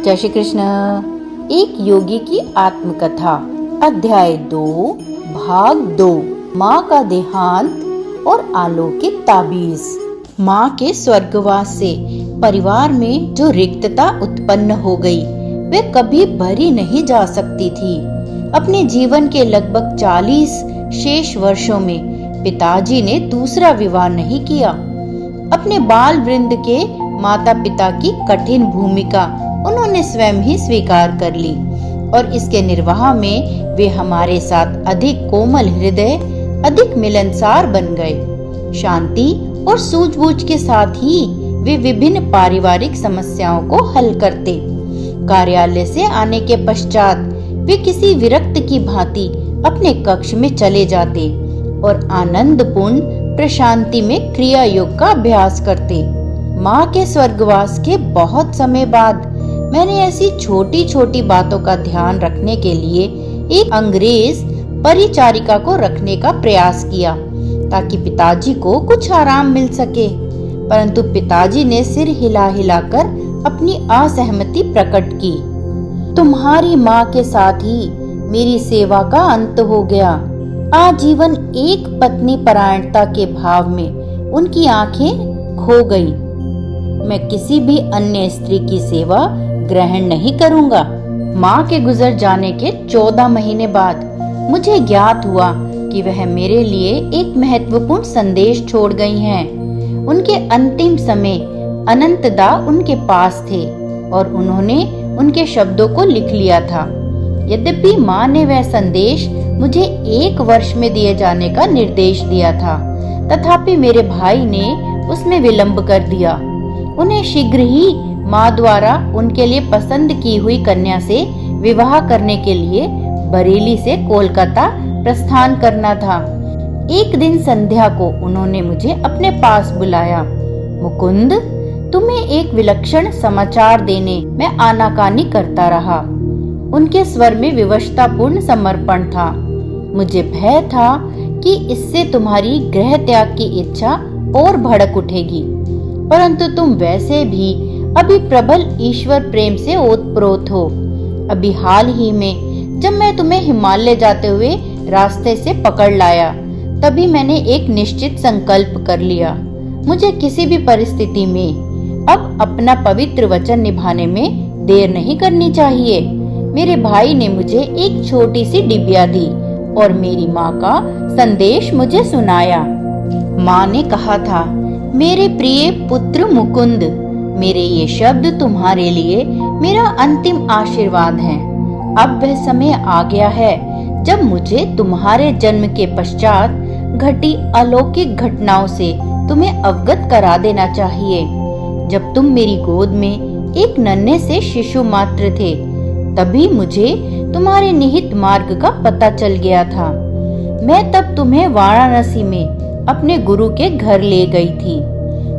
जय श्री कृष्ण। एक योगी की आत्मकथा, अध्याय 2, भाग 2। माँ का देहांत और अलौकिक ताबीज। माँ के स्वर्गवास से परिवार में जो रिक्तता उत्पन्न हो गई, वे कभी भरी नहीं जा सकती थी। अपने जीवन के लगभग 40 शेष वर्षों में पिताजी ने दूसरा विवाह नहीं किया। अपने बाल वृंद के माता पिता की कठिन भूमिका उन्होंने स्वयं ही स्वीकार कर ली और इसके निर्वाह में वे हमारे साथ अधिक कोमल हृदय, अधिक मिलनसार बन गए। शांति और सूझबूझ के साथ ही वे विभिन्न पारिवारिक समस्याओं को हल करते। कार्यालय से आने के पश्चात वे किसी विरक्त की भांति अपने कक्ष में चले जाते और आनंदपूर्ण प्रशांति में क्रिया योग का अभ्यास करते। माँ के स्वर्गवास के बहुत समय बाद मैंने ऐसी छोटी छोटी बातों का ध्यान रखने के लिए एक अंग्रेज परिचारिका को रखने का प्रयास किया ताकि पिताजी को कुछ आराम मिल सके, परंतु पिताजी ने सिर हिला हिलाकर अपनी असहमति प्रकट की। तुम्हारी माँ के साथ ही मेरी सेवा का अंत हो गया। आजीवन एक पत्नी परायणता के भाव में उनकी आंखें खो गई। मैं किसी भी अन्य स्त्री की सेवा ग्रहण नहीं करूंगा। माँ के गुजर जाने के 14 महीने बाद मुझे ज्ञात हुआ कि वह मेरे लिए एक महत्वपूर्ण संदेश छोड़ गई हैं। उनके अंतिम समय अनंतदा उनके पास थे और उन्होंने उनके शब्दों को लिख लिया था। यद्यपि माँ ने वह संदेश मुझे 1 वर्ष में दिए जाने का निर्देश दिया था, तथापि मेरे भाई ने उसमें विलंब कर दिया। उन्हें शीघ्र ही माँ द्वारा उनके लिए पसंद की हुई कन्या से विवाह करने के लिए बरेली से कोलकाता प्रस्थान करना था। एक दिन संध्या को उन्होंने मुझे अपने पास बुलाया। मुकुंद, तुम्हें एक विलक्षण समाचार देने मैं आनाकानी करता रहा। उनके स्वर में विवशतापूर्ण समर्पण था। मुझे भय था कि इससे तुम्हारी गृह त्याग की इच्छा और भड़क उठेगी, परंतु तुम वैसे भी अभी प्रबल ईश्वर प्रेम से ओतप्रोत हो। अभी हाल ही में जब मैं तुम्हें हिमालय जाते हुए रास्ते से पकड़ लाया, तभी मैंने एक निश्चित संकल्प कर लिया। मुझे किसी भी परिस्थिति में अब अपना पवित्र वचन निभाने में देर नहीं करनी चाहिए। मेरे भाई ने मुझे एक छोटी सी डिबिया दी और मेरी माँ का संदेश मुझे सुनाया। माँ ने कहा था, मेरे प्रिय पुत्र मुकुंद, मेरे ये शब्द तुम्हारे लिए मेरा अंतिम आशीर्वाद है। अब वह समय आ गया है जब मुझे तुम्हारे जन्म के पश्चात घटी अलौकिक घटनाओं से तुम्हें अवगत करा देना चाहिए। जब तुम मेरी गोद में एक नन्हे से शिशु मात्र थे, तभी मुझे तुम्हारे निहित मार्ग का पता चल गया था। मैं तब तुम्हें वाराणसी में अपने गुरु के घर ले गई थी।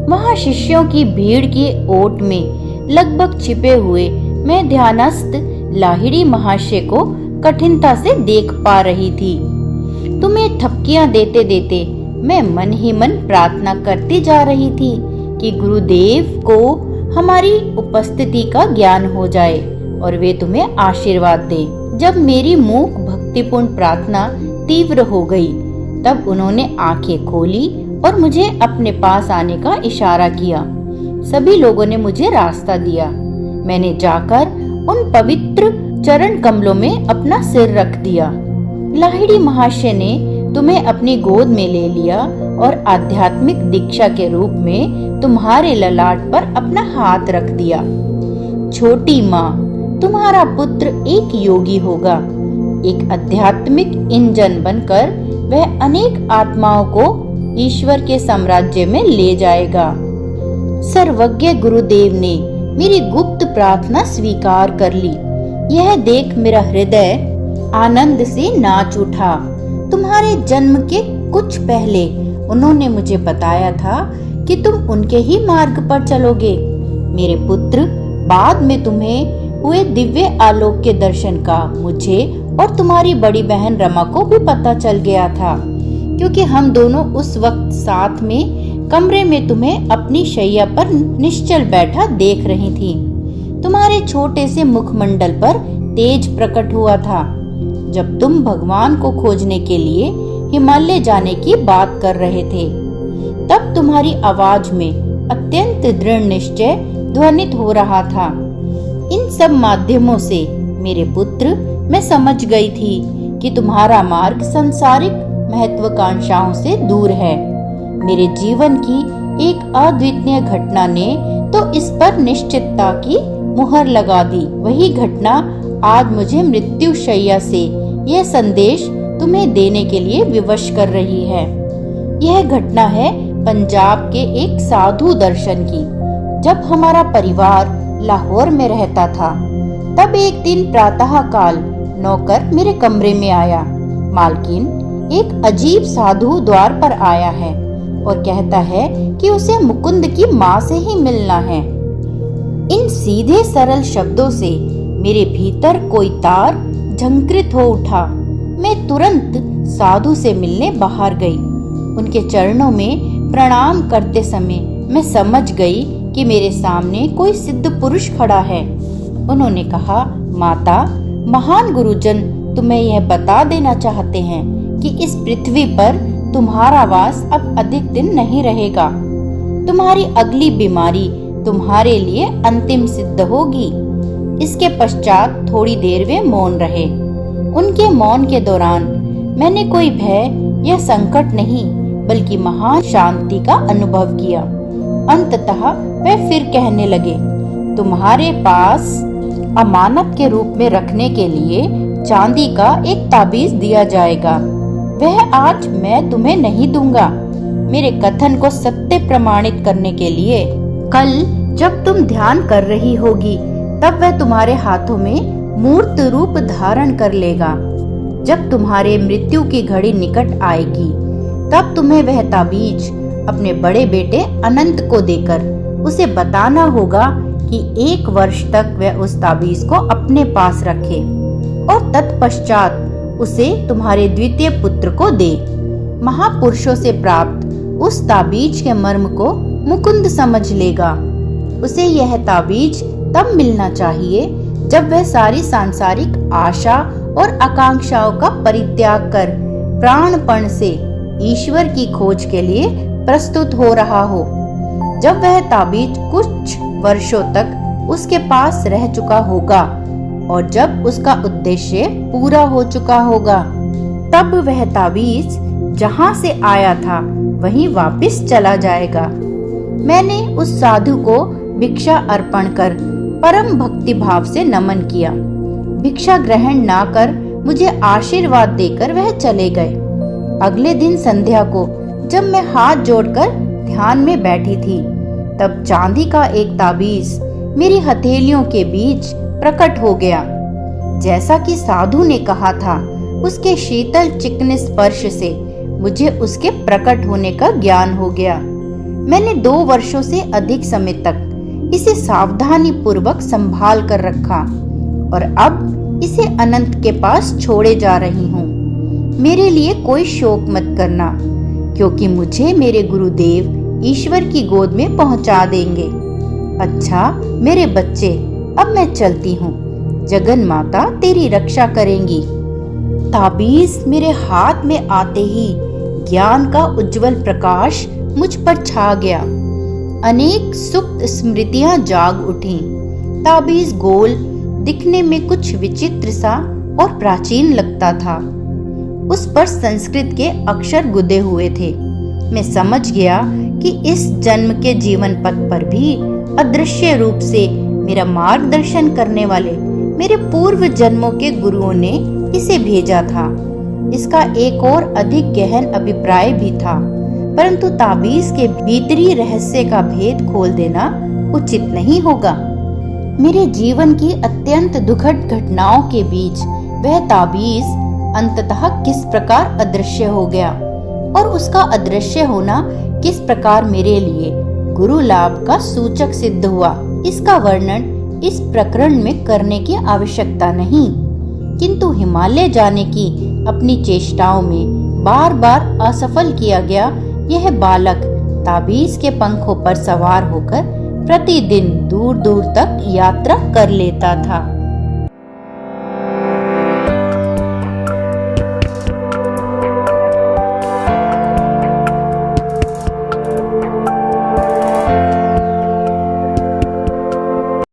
वहाँ शिष्यों की भीड़ की ओट में लगभग छिपे हुए मैं ध्यानस्थ लाहिड़ी महाशय को कठिनता से देख पा रही थी। तुम्हें थपकियां देते देते मैं मन ही मन प्रार्थना करती जा रही थी कि गुरुदेव को हमारी उपस्थिति का ज्ञान हो जाए और वे तुम्हें आशीर्वाद दे। जब मेरी मूक भक्तिपूर्ण प्रार्थना तीव्र हो गई, तब उन्होंने आंखें खोली और मुझे अपने पास आने का इशारा किया। सभी लोगों ने मुझे रास्ता दिया। मैंने जाकर उन पवित्र चरण कमलों में अपना सिर रख दिया। लाहिड़ी महाशय ने तुम्हें अपनी गोद में ले लिया और आध्यात्मिक दीक्षा के रूप में तुम्हारे ललाट पर अपना हाथ रख दिया। छोटी माँ, तुम्हारा पुत्र एक योगी होगा। एक आध्यात्मिक इंजन बनकर वह अनेक आत्माओं को ईश्वर के साम्राज्य में ले जाएगा। सर्वज्ञ गुरुदेव ने मेरी गुप्त प्रार्थना स्वीकार कर ली। यह देख मेरा हृदय आनंद से नाच उठा। तुम्हारे जन्म के कुछ पहले उन्होंने मुझे बताया था कि तुम उनके ही मार्ग पर चलोगे। मेरे पुत्र, बाद में तुम्हें हुए दिव्य आलोक के दर्शन का मुझे और तुम्हारी बड़ी बहन रमा को भी पता चल गया था, क्योंकि हम दोनों उस वक्त साथ में कमरे में तुम्हें अपनी शैया पर निश्चल बैठा देख रही थी। तुम्हारे छोटे से मुखमंडल पर तेज प्रकट हुआ था जब तुम भगवान को खोजने के लिए हिमालय जाने की बात कर रहे थे। तब तुम्हारी आवाज में अत्यंत दृढ़ निश्चय ध्वनित हो रहा था। इन सब माध्यमों से मेरे पुत्र मैं समझ गई थी कि तुम्हारा मार्ग सांसारिक महत्वाकांक्षाओं से दूर है। मेरे जीवन की एक अद्वितीय घटना ने तो इस पर निश्चितता की मुहर लगा दी। वही घटना आज मुझे मृत्यु शैया से यह संदेश तुम्हें देने के लिए विवश कर रही है। यह घटना है पंजाब के एक साधु दर्शन की। जब हमारा परिवार लाहौर में रहता था, तब एक दिन प्रातः काल नौकर मेरे कमरे में आया। मालकिन, एक अजीब साधु द्वार पर आया है और कहता है कि उसे मुकुंद की माँ से ही मिलना है। इन सीधे सरल शब्दों से मेरे भीतर कोई तार झंकृत हो उठा। मैं तुरंत साधु से मिलने बाहर गई। उनके चरणों में प्रणाम करते समय मैं समझ गई कि मेरे सामने कोई सिद्ध पुरुष खड़ा है। उन्होंने कहा, माता, महान गुरुजन तुम्हें यह बता देना चाहते हैं कि इस पृथ्वी पर तुम्हारा वास अब अधिक दिन नहीं रहेगा। तुम्हारी अगली बीमारी तुम्हारे लिए अंतिम सिद्ध होगी। इसके पश्चात थोड़ी देर वे मौन रहे। उनके मौन के दौरान मैंने कोई भय या संकट नहीं बल्कि महान शांति का अनुभव किया। अंततः वे फिर कहने लगे, तुम्हारे पास अमानत के रूप में रखने के लिए चांदी का एक ताबीज दिया जाएगा। वह आज मैं तुम्हें नहीं दूंगा। मेरे कथन को सत्य प्रमाणित करने के लिए कल जब तुम ध्यान कर रही होगी, तब वह तुम्हारे हाथों में मूर्त रूप धारण कर लेगा। जब तुम्हारे मृत्यु की घड़ी निकट आएगी, तब तुम्हें वह ताबीज अपने बड़े बेटे अनंत को देकर उसे बताना होगा कि 1 वर्ष तक वह उस ताबीज को अपने पास रखे और तत्पश्चात उसे तुम्हारे द्वितीय पुत्र को दे। महापुरुषों से प्राप्त उस ताबीज के मर्म को मुकुंद समझ लेगा। उसे यह ताबीज तब मिलना चाहिए जब वह सारी सांसारिक आशा और आकांक्षाओं का परित्याग कर प्राणपण से ईश्वर की खोज के लिए प्रस्तुत हो रहा हो। जब वह ताबीज कुछ वर्षों तक उसके पास रह चुका होगा और जब उसका उद्देश्य पूरा हो चुका होगा, तब वह ताबीज जहां से आया था वहीं वापस चला जाएगा। मैंने उस साधु को भिक्षा अर्पण कर परम भक्ति भाव से नमन किया। भिक्षा ग्रहण ना कर मुझे आशीर्वाद देकर वह चले गए। अगले दिन संध्या को जब मैं हाथ जोड़कर ध्यान में बैठी थी, तब चांदी का एक ताबीज मेरी हथेलियों के बीच प्रकट हो गया। जैसा कि साधु ने कहा था, उसके शीतल चिकने स्पर्श से मुझे उसके प्रकट होने का ज्ञान हो गया। मैंने 2 वर्षों से अधिक समय तक इसे सावधानी पूर्वक संभाल कर रखा और अब इसे अनंत के पास छोड़े जा रही हूँ। मेरे लिए कोई शोक मत करना, क्योंकि मुझे मेरे गुरुदेव ईश्वर की गोद में पहुंचा देंगे। अच्छा मेरे बच्चे, अब मैं चलती हूँ। जगन माता तेरी रक्षा करेंगी। ताबीज मेरे हाथ में आते ही ज्ञान का उज्जवल प्रकाश मुझ पर छा गया। अनेक सुप्त स्मृतियां जाग उठीं। ताबीज गोल, दिखने में कुछ विचित्र सा और प्राचीन लगता था। उस पर संस्कृत के अक्षर गुदे हुए थे। मैं समझ गया कि इस जन्म के जीवन पथ पर भी अदृश्य रूप से मेरा मार्गदर्शन करने वाले मेरे पूर्व जन्मों के गुरुओं ने इसे भेजा था। इसका एक और अधिक गहन अभिप्राय भी था, परंतु ताबीज के भीतरी रहस्य का भेद खोल देना उचित नहीं होगा। मेरे जीवन की अत्यंत दुखद घटनाओं के बीच वह ताबीज अंततः किस प्रकार अदृश्य हो गया और उसका अदृश्य होना किस प्रकार मेरे लिए गुरु लाभ का सूचक सिद्ध हुआ, इसका वर्णन इस प्रकरण में करने की आवश्यकता नहीं। किंतु हिमालय जाने की अपनी चेष्टाओं में बार बार असफल किया गया यह बालक ताबीज के पंखों पर सवार होकर प्रतिदिन दूर दूर तक यात्रा कर लेता था।